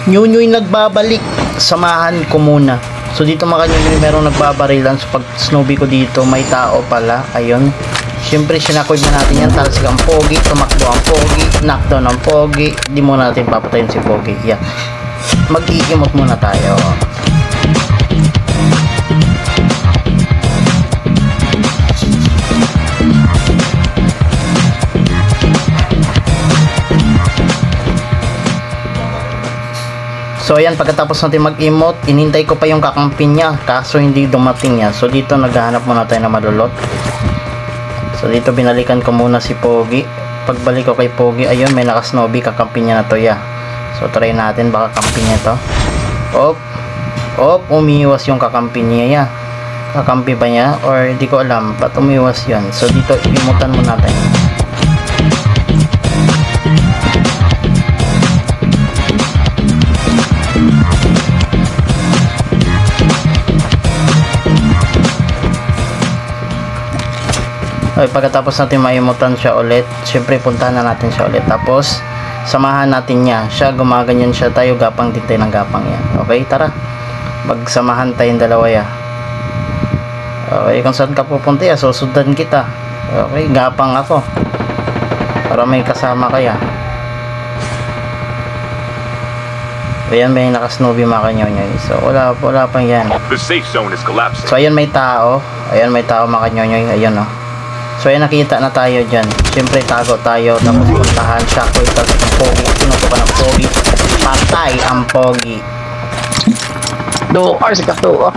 Nyunyoy nagbabalik. Samahan ko muna. So dito mga kanyunyoy, merong nagbabarilan. So pag snowy ko dito, may tao pala. Ayun. Siyempre, sinakoy na natin yan. Talas ang pogi. Tumakbo ang pogi. Knockdown ang pogi. Di muna natin papatayin si pogi. Yeah. Mag-iimot muna tayo. So ayan, pagkatapos natin mag-emote, inintay ko pa yung kakampi niya, kaso hindi dumating yan. So dito naghahanap muna tayo na malulot. So dito binalikan ko muna si Pogi. Pagbalik ko kay Pogi, ayun, may nakasnowy, kakampi niya na to ya. So try natin, baka kampi niya to. Umiiwas yung kakampi niya ya. Kakampi ba niya? Or di ko alam, ba't umiiwas yun? So dito, imutan muna natin. Okay, pagkatapos natin maimutan siya ulit, syempre puntahan na natin siya ulit. Tapos, samahan natin niya. Siya, gumaganyan siya, tayo gapang din tayo ng gapang yan. Okay, tara. Magsamahan tayong dalawa ya. Okay, kung saan ka pupunta ya, susundan kita. Okay, gapang ako. Para may kasama kaya. Ayan, may nakasnowy mga kanyonyoy. So, wala pang yan. So, ayan may tao. Ayan, may tao mga kanyonyoy. Ayan, oh. So ayan, nakita na tayo dyan. Siyempre tago tayo. Tapos puntahan siya. Tapos ang pogi. Pinuto pa ng pogi. Patay ang pogi. Do or sa kato.